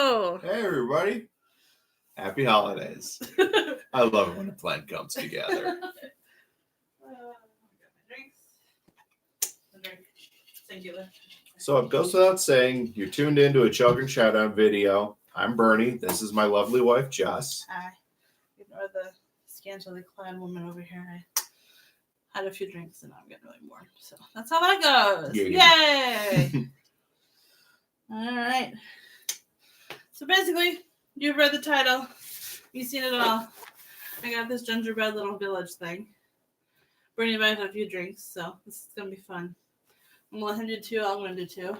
Hello. Hey, everybody. Happy holidays. I love it when a plan comes together. Singular. So it goes without saying, you're tuned into a Children Shoutout video. I'm Bernie. This is my lovely wife, Jess. Hi. Ignore the scantily clad woman over here. I had a few drinks and I'm getting really warm. So that's how that goes. Yeah. Yay! All right. So basically, you've read the title. You've seen it all. I got this gingerbread little village thing. Bernie and I had a few drinks, so this is going to be fun. I'm going to let him do two. I'm going to do two.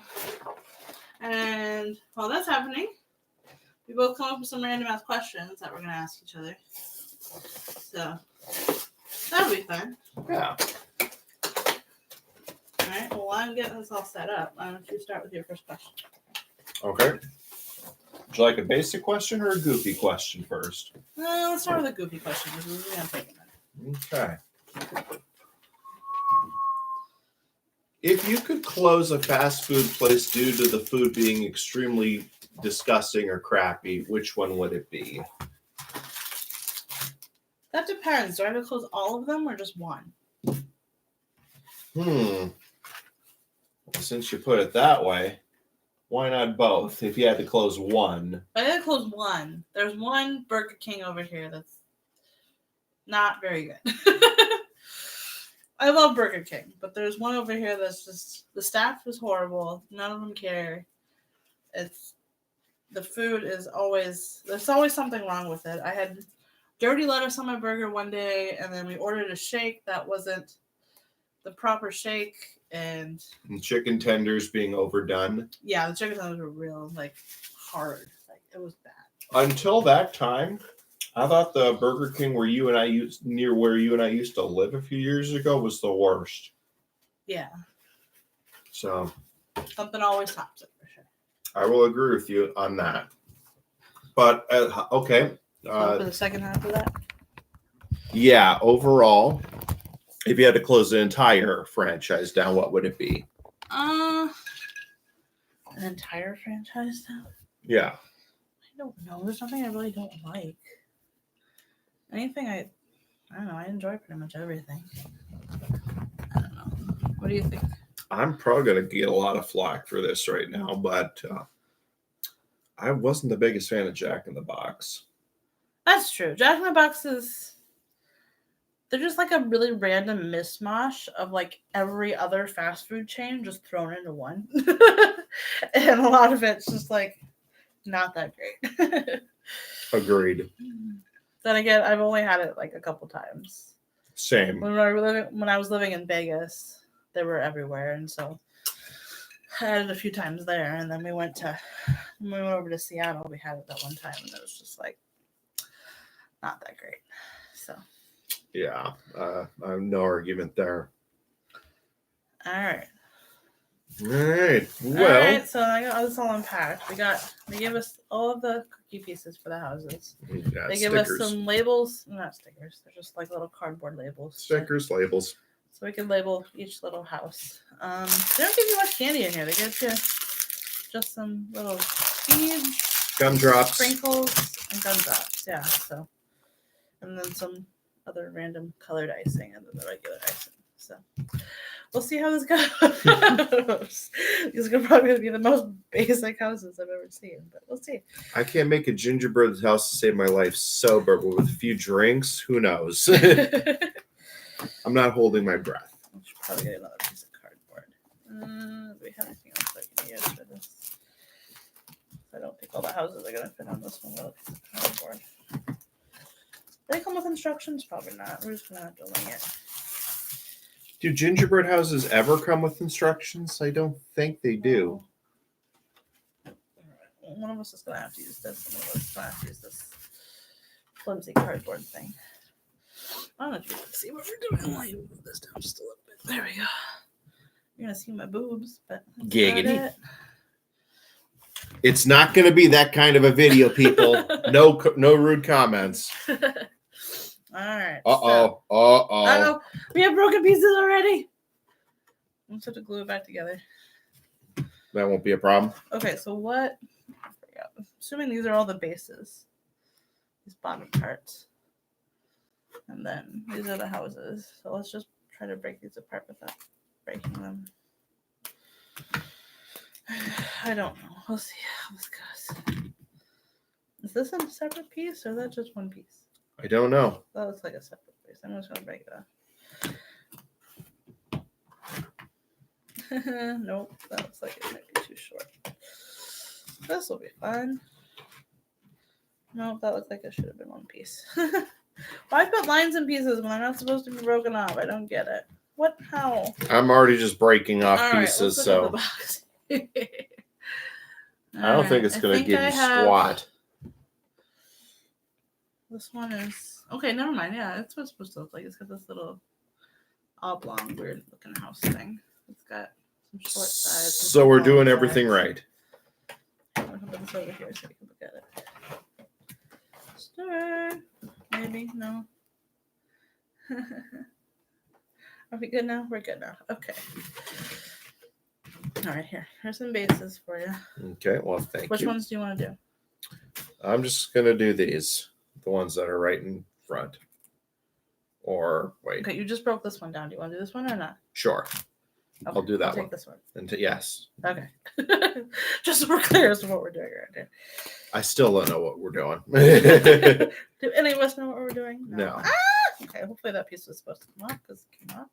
And while that's happening, we both come up with some random ass questions that we're going to ask each other. So that'll be fun. Yeah. All right. Well, while I'm getting this all set up, why don't you start with your first question? Okay. Would you like a basic question or a goofy question first? Let's start with a goofy question. This is going to take a minute. Okay. If you could close a fast food place due to the food being extremely disgusting or crappy, which one would it be? That depends. Do I have to close all of them or just one? Well, since you put it that way, why not both if you had to close one? I had to close one. There's one Burger King over here that's not very good. I love Burger King, but there's one over here that's just, the staff is horrible. None of them care. The food is always, there's always something wrong with it. I had dirty lettuce on my burger one day, and then we ordered a shake that wasn't the proper shake, and chicken tenders being overdone. Yeah, the chicken tenders were real, hard. It was bad. Until that time, I thought the Burger King where you and I used to live a few years ago was the worst. Yeah. So something always tops it for sure. I will agree with you on that. But okay. For the second half of that. Yeah. Overall, if you had to close the entire franchise down, what would it be? An entire franchise down? Yeah. I don't know. There's nothing I really don't like. Anything I don't know. I enjoy pretty much everything. I don't know. What do you think? I'm probably going to get a lot of flack for this right now, but I wasn't the biggest fan of Jack in the Box. That's true. Jack in the Box they're just a really random mishmash of every other fast food chain just thrown into one. And a lot of it's just not that great. Agreed. Then again, I've only had it a couple times. Same. When I was living in Vegas, they were everywhere, and so I had it a few times there. And then when we went over to Seattle, we had it that one time, and it was just not that great. So. Yeah, I have no argument there. All right. Well, all right. So I got this all unpacked. They gave us all of the cookie pieces for the houses. They give us some labels, not stickers. They're just little cardboard labels. Stickers, labels. So we can label each little house. They don't give you much candy in here. They give you just some little seeds, gumdrops, sprinkles, and gumdrops. Yeah. So, and then some other random colored icing and then the regular icing. So we'll see how this goes. These are probably going to be the most basic houses I've ever seen, but we'll see. I can't make a gingerbread house to save my life sober, but with a few drinks, who knows? I'm not holding my breath. I should probably get another piece of cardboard. Do we have anything else I can use for this? I don't think all the houses are going to fit on this one little piece of cardboard. Do they come with instructions? Probably not. We're just going to have to wing it. Do gingerbread houses ever come with instructions? I don't think they do. One of us is going to have to use this. One of us is going to have to use this flimsy cardboard thing. I don't know if you can see what we're doing. I'll move this down just a little bit. There we go. You're going to see my boobs, but that's Giggity. it. It's not going to be that kind of a video, people. No rude comments. All right. Uh-oh. We have broken pieces already. I'm just have to glue it back together. That won't be a problem. Okay, so what? I out. I'm assuming these are all the bases. These bottom parts. And then these are the houses. So let's just try to break these apart without breaking them. I don't know. We'll see how this goes. Is this a separate piece or is that just one piece? I don't know. That looks like a separate piece. I'm just gonna break it off. Nope, that looks like it might be too short. This will be fun. Nope, that looks like it should have been one piece. Why put lines and pieces when they're not supposed to be broken off? I don't get it. What? How? I'm already just breaking off All right, pieces, let's look at so the box. I don't think it's going to give you squat. This one is okay. Never mind. Yeah, that's what it's supposed to look like. It's got this little oblong, weird looking house thing. It's got some short sides. So we're doing everything right. I'm gonna put this over here so you can look at it. Stir. Maybe no. Are we good now? We're good now. Okay. All right, here's some bases for you. Okay, well, thank you. Which ones do you want to do? I'm just going to do these, the ones that are right in front. Or, wait. Okay, you just broke this one down. Do you want to do this one or not? Sure. Okay, I'll do that I'll one. take this one. And yes. Okay. Just so we're clear as to what we're doing right here. I still don't know what we're doing. Do any of us know what we're doing? No. Ah! Okay, hopefully that piece was supposed to come off because it came off.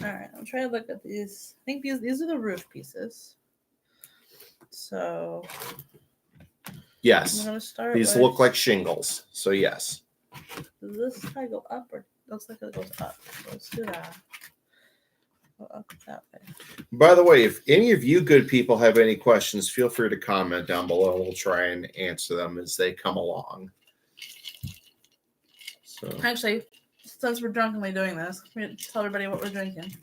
All right, I'm trying to look at these. I think these are the roof pieces. So Yes. I'm gonna start. These with, look like shingles. So yes. Does this side go up or looks like it goes up? So let's do that. Go up that way. By the way, if any of you good people have any questions, feel free to comment down below. We'll try and answer them as they come along. So Actually, since we're drunkenly doing this, we need to tell everybody what we're drinking.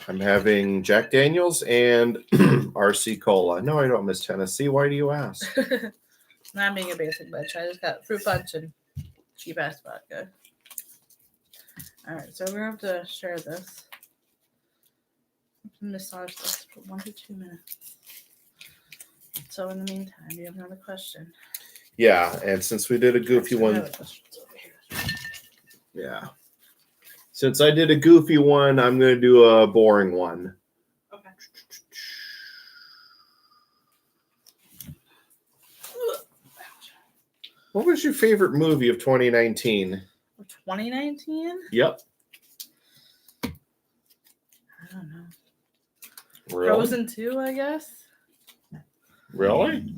I'm having Jack Daniels and RC Cola. No, I don't miss Tennessee. Why do you ask? Not being a basic bitch. I just got fruit punch and cheap ass vodka. All right, so we're gonna have to share this. Massage this for 1 to 2 minutes. So in the meantime, do you have another question? Yeah, and since we did a goofy one, yeah. Since I did a goofy one, I'm going to do a boring one. Okay. What was your favorite movie of 2019? 2019? Yep. I don't know. Really? Frozen 2, I guess. Really?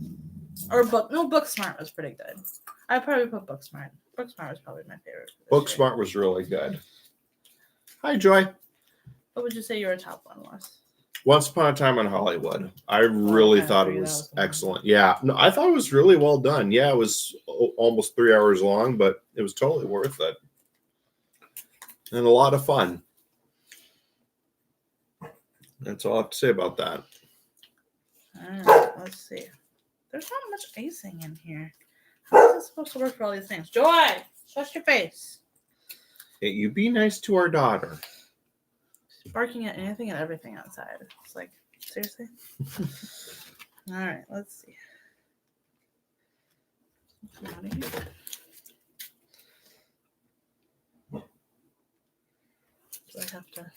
Or Booksmart was pretty good. I'd probably put Booksmart. Booksmart was probably my favorite. Booksmart was really good. Hi, Joy. What would you say your top one was? Once Upon a Time in Hollywood. I really thought it was excellent. Yeah. No, I thought it was really well done. Yeah, it was almost 3 hours long, but it was totally worth it. And a lot of fun. That's all I have to say about that. All right, let's see. There's not much icing in here. How is this supposed to work for all these things? Joy, shush your face. Hey, you be nice to our daughter. She's barking at anything and everything outside. It's like, seriously? All right, let's see. Come out of here. Do I have to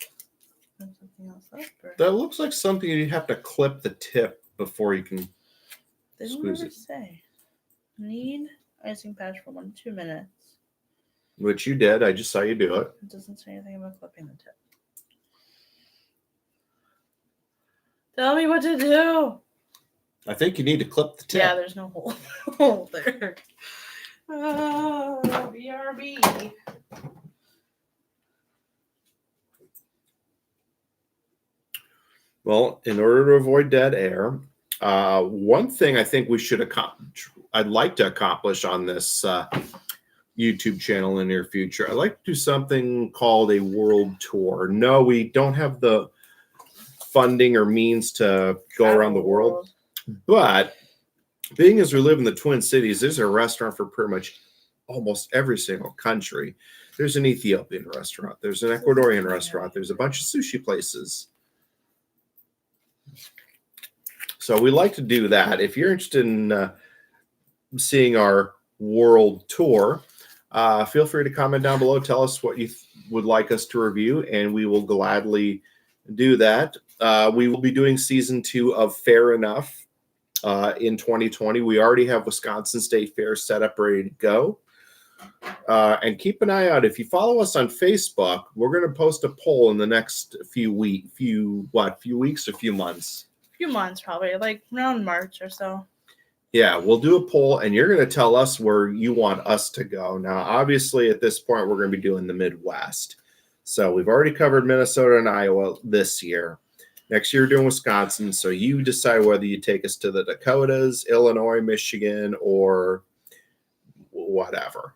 put something else up? Or? That looks like something you have to clip the tip before you can They don't squeeze ever it. say. Need icing patch for 1 to 2 minutes. Which you did. I just saw you do it. It doesn't say anything about clipping the tip. Tell me what to do. I think you need to clip the tip. Yeah, there's no hole there. Oh, BRB. Well, in order to avoid dead air, one thing I think we should accomplish, I'd like to accomplish on this YouTube channel in the near future, I'd like to do something called a world tour. No, we don't have the funding or means to go around the world. But being as we live in the Twin Cities, there's a restaurant for pretty much almost every single country. There's an Ethiopian restaurant. There's an Ecuadorian restaurant. There's a bunch of sushi places. So we like to do that. If you're interested in seeing our world tour, feel free to comment down below. Tell us what you would like us to review, and we will gladly do that. We will be doing season 2 of Fair Enough in 2020. We already have Wisconsin State Fair set up, ready to go. And keep an eye out. If you follow us on Facebook, we're going to post a poll in the next few weeks, a few months. Few months, probably, like around March or so. Yeah, we'll do a poll, and you're going to tell us where you want us to go. Now, obviously, at this point, we're going to be doing the Midwest. So we've already covered Minnesota and Iowa this year. Next year, we're doing Wisconsin. So you decide whether you take us to the Dakotas, Illinois, Michigan, or whatever.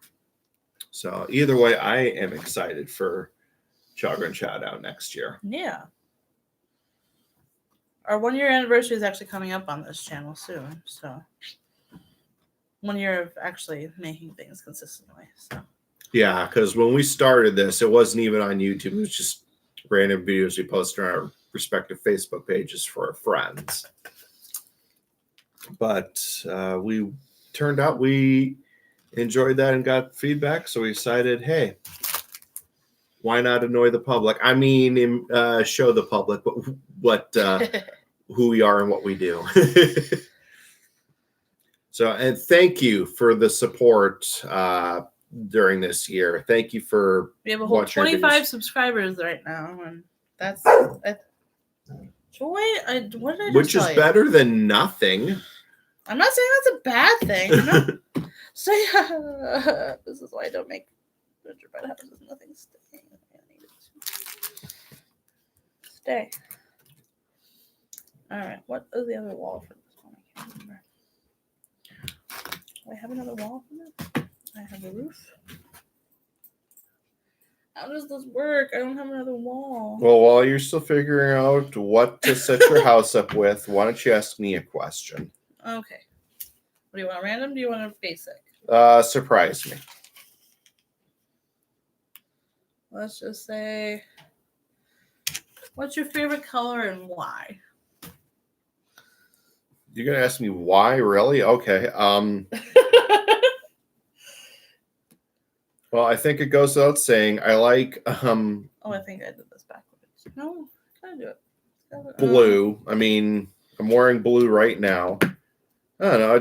So either way, I am excited for Children Shout Out next year. Yeah. Our 1-year anniversary is actually coming up on this channel soon. So 1 year of actually making things consistently. So yeah, because when we started this, it wasn't even on YouTube. It was just random videos we posted on our respective Facebook pages for our friends. But we turned out we enjoyed that and got feedback. So we decided, hey, why not annoy the public? I mean, show the public what who we are and what we do. So, and thank you for the support during this year. Thank you for we have a whole 25 subscribers right now, and that's joy. What did I just which tell is you? better than nothing. I'm not saying that's a bad thing. I'm not saying this is why I don't make gingerbread houses. Nothing staying. Stay. All right. What is the other wall for this one? I can't remember. Do I have another wall for this? I have a roof. How does this work? I don't have another wall. Well, while you're still figuring out what to set your house up with, why don't you ask me a question? Okay. What do you want? Random? Do you want a basic? Surprise me. Let's just say, what's your favorite color and why? You're gonna ask me why, really? Okay. Well, I think it goes without saying. I like Oh, I think I did this backwards. No, I do it. blue. I mean, I'm wearing blue right now. I don't know. I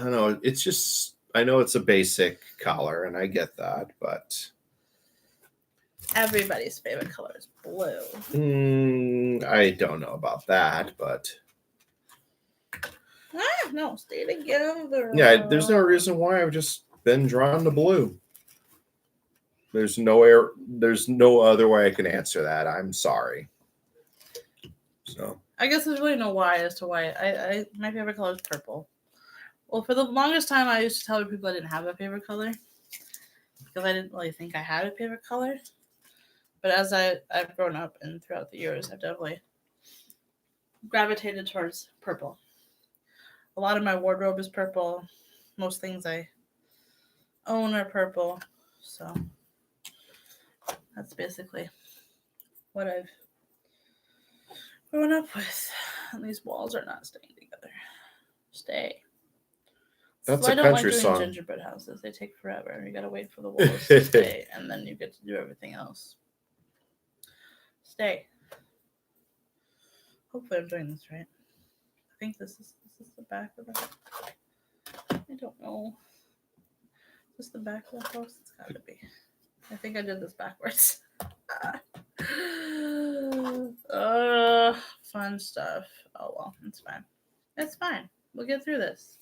don't know. It's just, I know it's a basic color, and I get that, but everybody's favorite color is blue. I don't know about that, but no, stay together. yeah, there's no reason why. I've just been drawn to blue. There's no other way I can answer that. I'm sorry. So I guess there's really no why as to why. I my favorite color is purple. Well, for the longest time, I used to tell people I didn't have a favorite color because I didn't really think I had a favorite color. But as I've grown up and throughout the years, I've definitely gravitated towards purple. A lot of my wardrobe is purple. Most things I own are purple. So that's basically what I've grown up with. And these walls are not staying together. Stay. that's so a I don't country like doing song. Gingerbread houses. They take forever. You gotta wait for the walls to stay, and then you get to do everything else. Stay. Hopefully I'm doing this right. I think this is the back of the house. I don't know. Is this the back of the house? It's gotta be. I think I did this backwards. Fun stuff. Oh well, it's fine. It's fine. We'll get through this.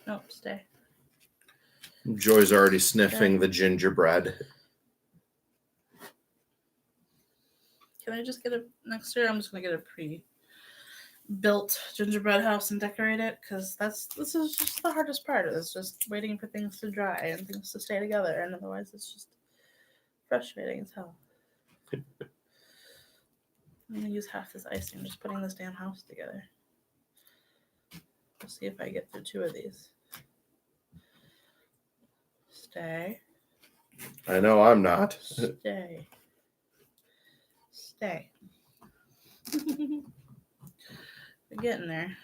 Nope, stay. Joy's already sniffing the gingerbread. Can I just get a next year? I'm just gonna get a pre-built gingerbread house and decorate it because this is just the hardest part. It's just waiting for things to dry and things to stay together, and otherwise it's just frustrating as hell. I'm gonna use half this icing, just putting this damn house together. We'll see if I get through 2 of these. Stay. I know I'm not. Stay. Stay. We're getting there.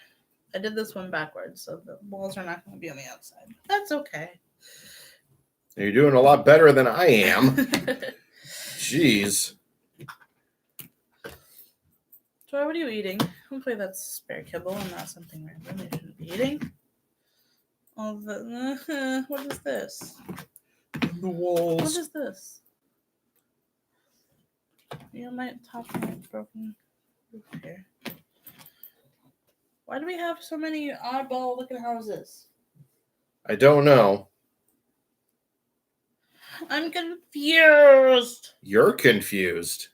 I did this one backwards, so the balls are not going to be on the outside. That's okay. You're doing a lot better than I am. Jeez. Joy, what are you eating? Hopefully that's spare kibble and not something random you shouldn't be eating. All the what is this? The walls. What is this? You might top my broken roof here. Why do we have so many oddball looking houses? I don't know. I'm confused. You're confused.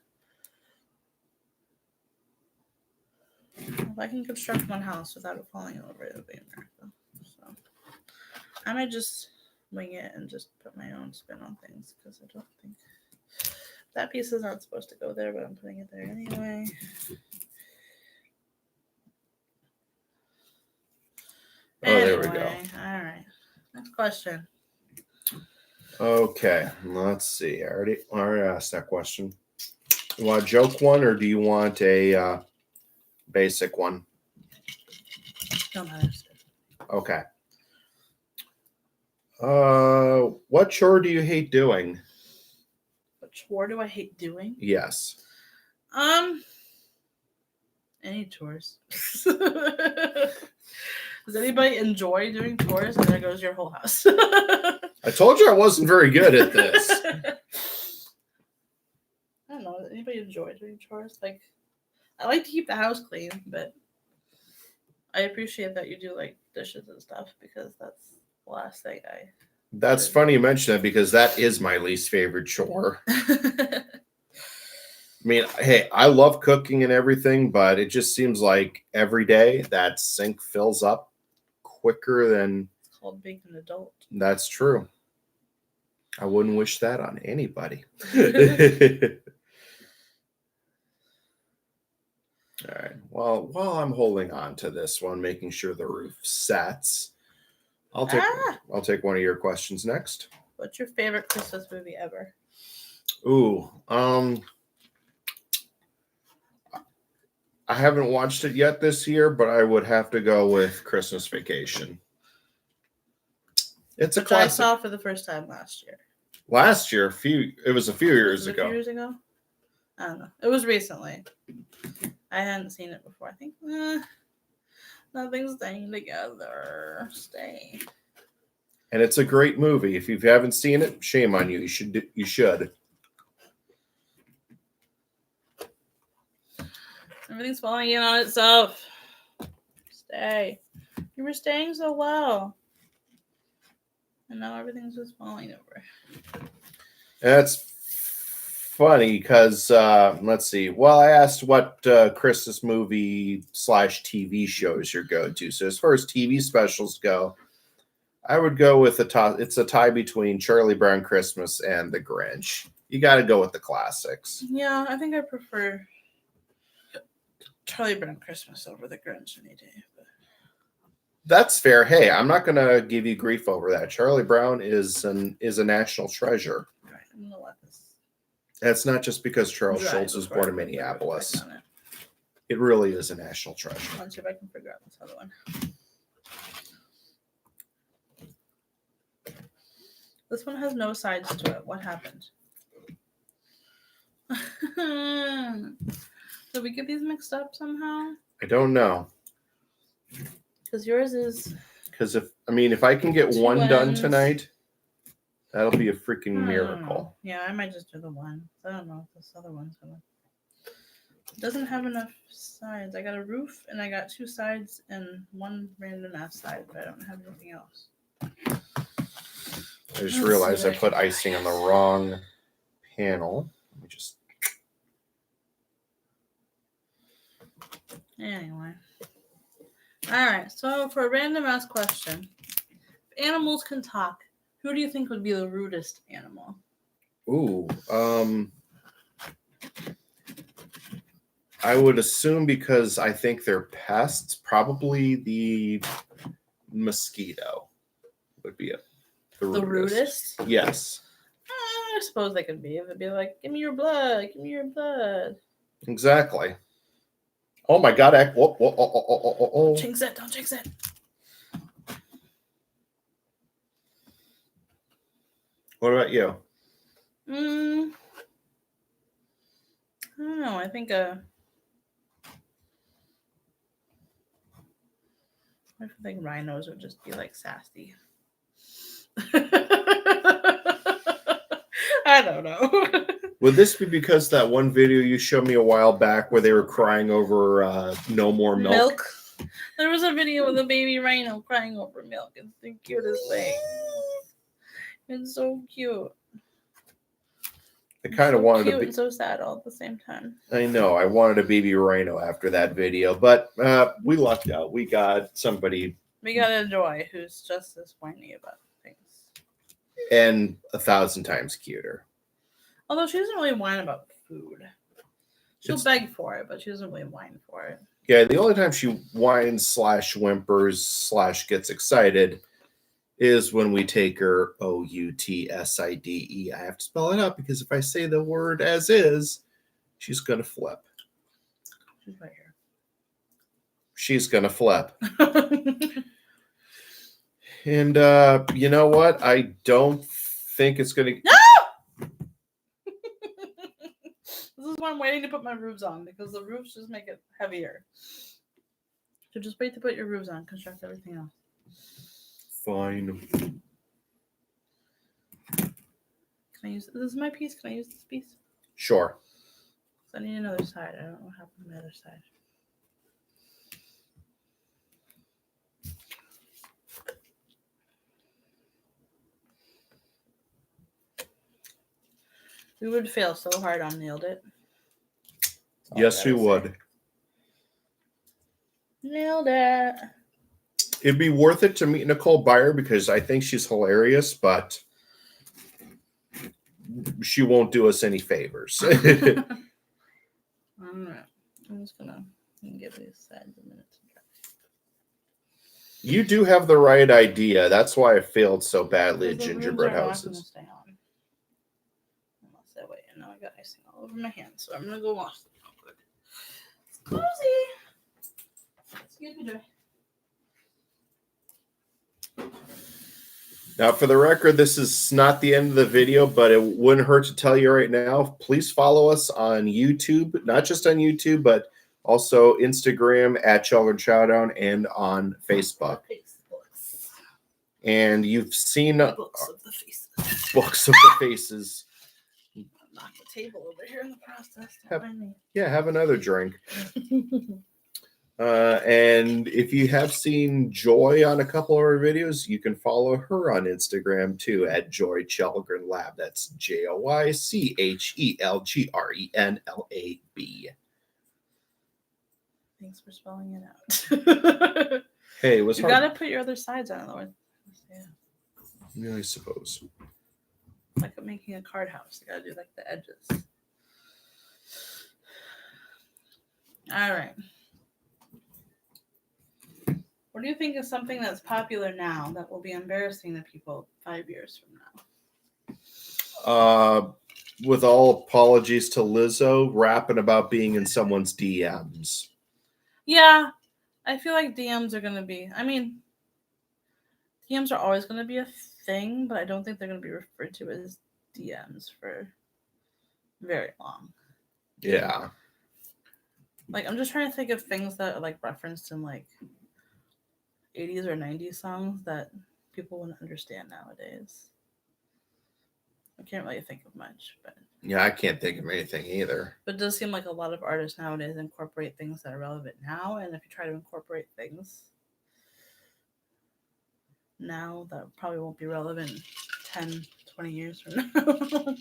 If I can construct one house without it falling over, it would be a miracle. So I might just wing it and just put my own spin on things because I don't think that piece is not supposed to go there, but I'm putting it there anyway. Oh, there we go. All right. Next question. Okay, let's see. I already asked that question. You want a joke one or do you want a basic one? Don't matter. Okay. What chore do you hate doing? What chore do I hate doing? Yes. Any chores. Does anybody enjoy doing chores? And there goes your whole house. I told you I wasn't very good at this. I don't know. Does anybody enjoy doing chores? Like, I like to keep the house clean, but I appreciate that you do like dishes and stuff because that's the last thing I. That's funny you mention that because that is my least favorite chore. I mean, hey, I love cooking and everything, but it just seems like every day that sink fills up quicker than. It's called being an adult. That's true. I wouldn't wish that on anybody. All right. Well, while I'm holding on to this one, making sure the roof sets, I'll take one of your questions next. What's your favorite Christmas movie ever? Ooh, I haven't watched it yet this year, but I would have to go with Christmas Vacation. It's a classic. I saw for the first time last year. Last year, it was a few years ago. A few years ago? I don't know. It was recently. I hadn't seen it before. I think nothing's staying together. Stay. And it's a great movie. If you haven't seen it, shame on you. You should. Everything's falling in on itself. Stay. You were staying so well. And now everything's just falling over. That's funny because, let's see. Well, I asked what Christmas movie / TV shows your go-to. So as far as TV specials go, I would go with it's a tie between Charlie Brown Christmas and The Grinch. You got to go with the classics. Yeah, I think I prefer Charlie Brown Christmas over The Grinch any day. But... That's fair. Hey, I'm not going to give you grief over that. Charlie Brown is a national treasure. All right, I'm going to let this. That's not just because Charles Schultz was born in Minneapolis. It really is a national treasure. Let's see if I can figure out this other one. This one has no sides to it. What happened? Did we get these mixed up somehow? I don't know. Because yours is... Because if I can get one done tonight, that'll be a freaking miracle. Yeah, I might just do the one. I don't know if this other one's going to... It doesn't have enough sides. I got a roof, and I got 2 sides and 1 random ass side, but I don't have anything else. I just realized I put icing on the wrong panel. Let me just... Anyway. Alright, so for a random ass question, if animals can talk, who do you think would be the rudest animal? Ooh, I would assume because I think they're pests, probably the mosquito would be it. The rudest? Yes. I suppose they could be. They'd be like, give me your blood. Give me your blood. Exactly. Oh my God! Oh. Jinx it! Don't jinx it. What about you? I don't know. I think rhinos would just be like sassy. I don't know. Would this be because that one video you showed me a while back where they were crying over no more milk? There was a video with a baby rhino crying over milk. It's the cutest thing. It's so cute. I kind of wanted to be and so sad all at the same time. I know. I wanted a baby rhino after that video, but we lucked out. We got somebody. We got a Joy who's just as whiny about things. And 1,000 times cuter. Although she doesn't really whine about food. She'll beg for it, but she doesn't really whine for it. Yeah, the only time she whines / whimpers / gets excited is when we take her OUTSIDE. I have to spell it out because if I say the word as is, she's going to flip. She's right here. She's going to flip. And you know what? I don't think it's going to... No! This is why I'm waiting to put my roofs on, because the roofs just make it heavier. So just wait to put your roofs on, construct everything else. Fine. Can I use this? Is my piece? Can I use this piece? Sure. I need another side. I don't know what happened to the other side. We would fail so hard on Nailed It. Yes, we would. Nailed it. It'd be worth it to meet Nicole Byer because I think she's hilarious, but she won't do us any favors. All right. I'm just going to give these sides a minute to dry. You do have the right idea. That's why I failed so badly at gingerbread houses. Stay on. Unless I wait, and now I got icing all over my hands, so I'm going to go wash them real quick. Cozy. Excuse me, Joy. Now, for the record, this is not the end of the video, but it wouldn't hurt to tell you right now. Please follow us on YouTube, not just on YouTube, but also Instagram at Children Showdown and on Facebook. And you've seen books of the faces. Books of the faces. Knock the table over here in the process. Have another drink. And if you have seen Joy on a couple of our videos, you can follow her on Instagram too at Joy Chelgren Lab. That's JoyChelgrenLab. Thanks for spelling it out. Hey, it was you hard. gotta put your other sides on, Lord. Yeah, I suppose. Like making a card house. You gotta do like the edges. All right. What do you think is something that's popular now that will be embarrassing to people 5 years from now? With all apologies to Lizzo, rapping about being in someone's DMs. Yeah, I feel like DMs are going to be, DMs are always going to be a thing, but I don't think they're going to be referred to as DMs for very long. Yeah. Like, I'm just trying to think of things that are, like, referenced in, like, 80s or 90s songs that people wouldn't understand nowadays. I can't really think of much, but yeah, I can't think of anything either. But it does seem like a lot of artists nowadays incorporate things that are relevant now, and if you try to incorporate things now that probably won't be relevant 10, 20 years from now.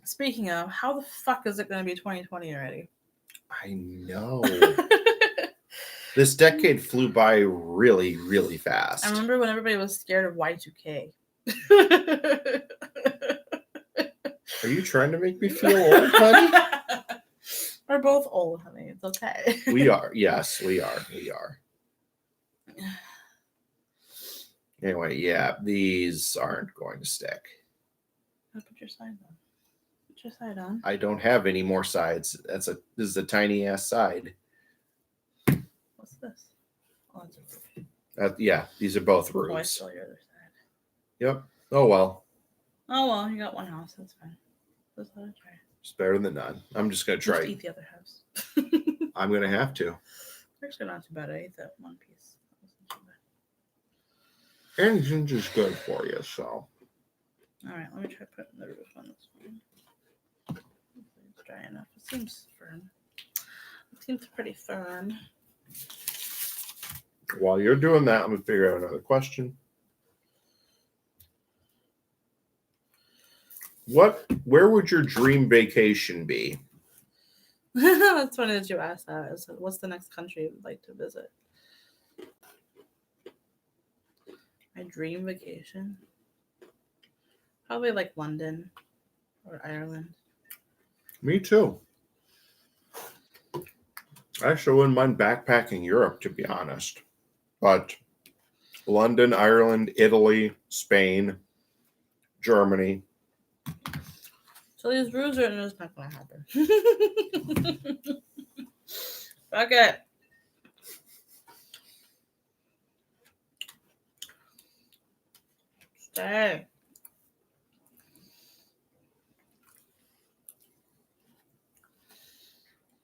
Speaking of, how the fuck is it going to be 2020 already? I know. This decade flew by really, really fast. I remember when everybody was scared of Y2K. Are you trying to make me feel old, honey? We're both old, honey. It's okay. We are. Yes, we are. We are. Anyway, yeah, these aren't going to stick. I'll put your signs on. your side on. I don't have any more sides. This is a tiny ass side. What's this? Oh, it's a roof. Yeah, these are both Oh, I roofs. stole your other side. Yep. Oh well. Oh well, you got one house. That's fine. Let's let it try. It's better than none. I'm just gonna try. Just eat the other house. I'm gonna have to. Actually, not too bad. I ate that one piece. That wasn't too bad. And ginger's good for you, so. All right, let me try putting the roof on this one. Hopefully it's dry enough. It seems firm. It seems pretty firm. While you're doing that, I'm gonna figure out another question. Where would your dream vacation be? That's funny that you asked that. What's the next country you'd like to visit? My dream vacation? Probably like London or Ireland. Me too. I actually wouldn't mind backpacking Europe, to be honest. But London, Ireland, Italy, Spain, Germany. So these rules are just not going to happen. Fuck it. Stay.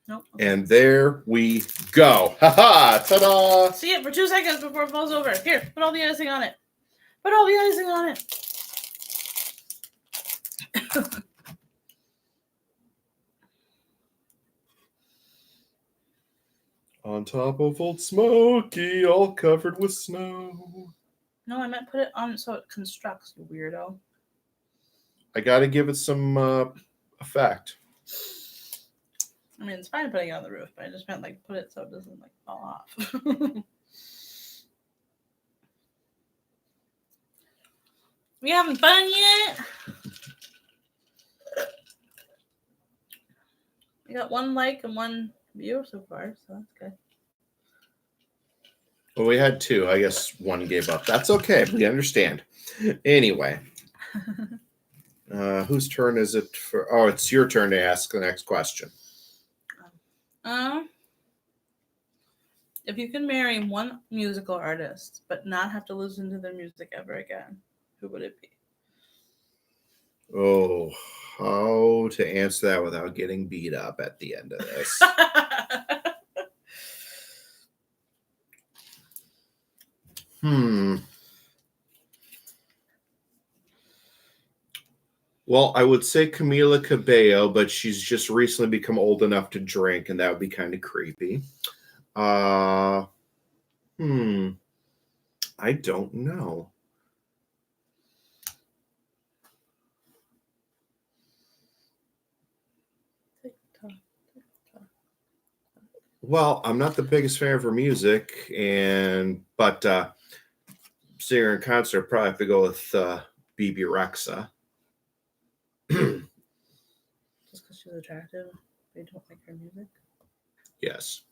Nope. Okay. And there we go. Ha-ha! Ta-da! See it for 2 seconds before it falls over. Here, put all the icing on it. Put all the icing on it. On top of Old Smoky, all covered with snow. No, I meant put it on so it constructs, you weirdo. I got to give it some effect. I mean, it's fine putting it on the roof, but I just meant like put it so it doesn't like fall off. We having fun yet? We got 1 like and 1 view so far, so that's good. Well, we had 2. I guess 1 gave up. That's okay. We understand. Anyway. Whose turn is it for? Oh, it's your turn to ask the next question. If you could marry one musical artist but not have to listen to their music ever again, who would it be? Oh, how to answer that without getting beat up at the end of this? Well, I would say Camila Cabello, but she's just recently become old enough to drink, and that would be kind of creepy. I don't know. Well, I'm not the biggest fan of her music, but singer in concert, probably have to go with BB Rexa. Just because she's attractive, they don't like her music? Yes.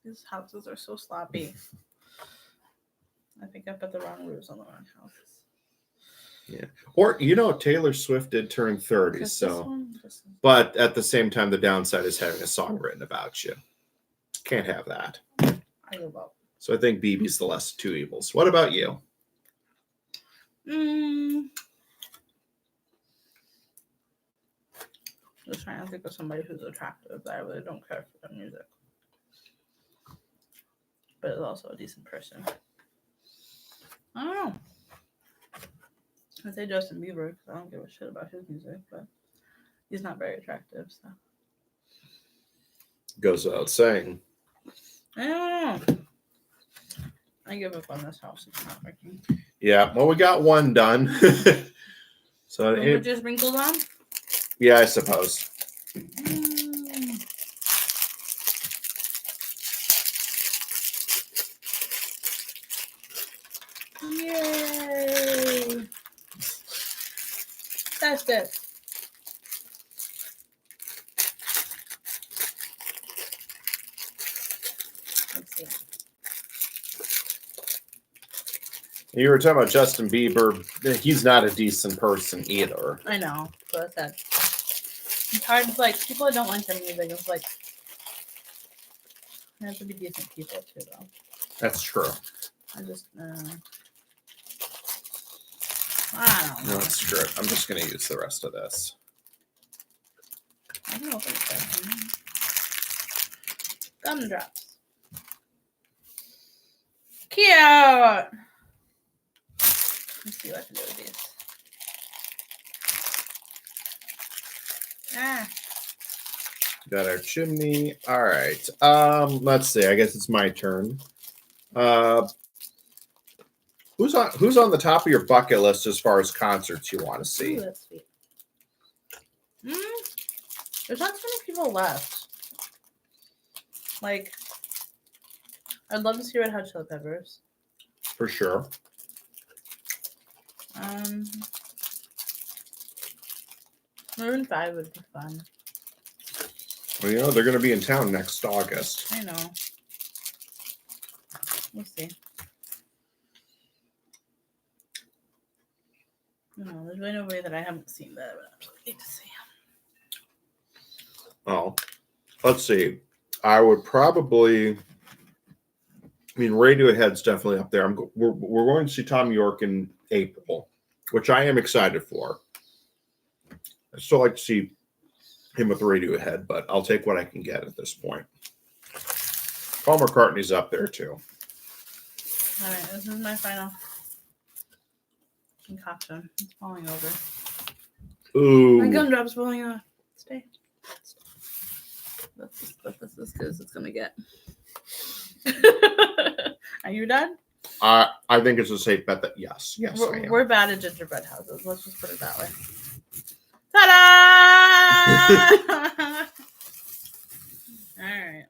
These houses are so sloppy. I think I put the wrong roofs on the wrong houses. Yeah. Or, Taylor Swift did turn 30, so. But at the same time, the downside is having a song written about you. Can't have that. I give up. So I think BB's the less of 2 evils. What about you? Just trying to think of somebody who's attractive that I really don't care for their music. But is also a decent person. I don't know. I'd say Justin Bieber because I don't give a shit about his music, but he's not very attractive, so. Goes without saying. I don't know. I give up on this house. It's not working. Yeah, well, we got 1 done. So Put your sprinkles on? Yeah, I suppose. Yay! That's it. Let's see. You were talking about Justin Bieber. He's not a decent person either. I know, so that's sad. It's hard. Like people that don't like their music, it's like they have to be decent people too, though. That's true. I just, I don't know. No, it's true. I'm just going to use the rest of this. I don't know if it's gumdrops. Cute. Let's see what I can do with these. Got our chimney. All right. Let's see. I guess it's my turn. Who's on the top of your bucket list as far as concerts you want to see? Ooh, that's sweet. There's not so many people left. Like, I'd love to see Red Hot Chili Peppers. For sure. Maroon 5 would be fun. Well, you know, they're going to be in town next August. I know. We'll see. No, there's really nobody that I haven't seen that I would absolutely need to see. Oh, let's see. I would probably. I mean, Radiohead's definitely up there. We're going to see Tom York in April, which I am excited for. I still like to see him with Radiohead, but I'll take what I can get at this point. Paul McCartney's up there too. All right, this is my final concoction. It's falling over. Ooh. My gumdrop's falling off. Stay. That's as good as it's gonna get. Are you done? I think it's a safe bet that yes, I am. We're bad at gingerbread houses. Let's just put it that way. Ta-da! All right.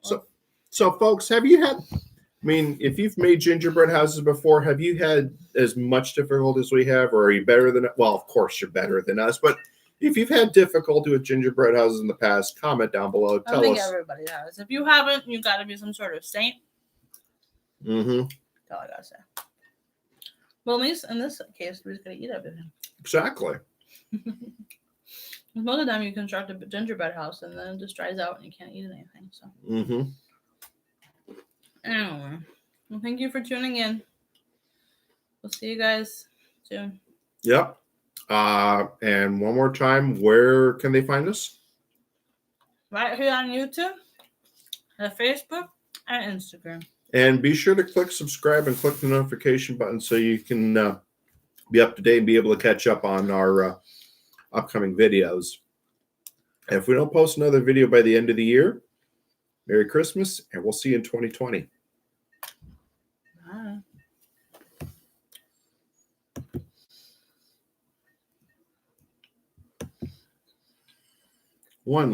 So folks, have you had? I mean, if you've made gingerbread houses before, have you had as much difficulty as we have, or are you better than? Well, of course you're better than us, but if you've had difficulty with gingerbread houses in the past, comment down below. I think everybody has. If you haven't, you got to be some sort of saint. Mm-hmm. That's all I gotta say. Well, at least in this case, we're just gonna eat everything. Exactly. Most of the time, you construct a gingerbread house, and then it just dries out, and you can't eat anything. So. Mm-hmm. Anyway, well, thank you for tuning in. We'll see you guys soon. Yep. And one more time, where can they find us? Right here on YouTube, Facebook, and Instagram. And be sure to click subscribe and click the notification button so you can be up to date and be able to catch up on our upcoming videos. And if we don't post another video by the end of the year, Merry Christmas, and we'll see you in 2020. Bye. One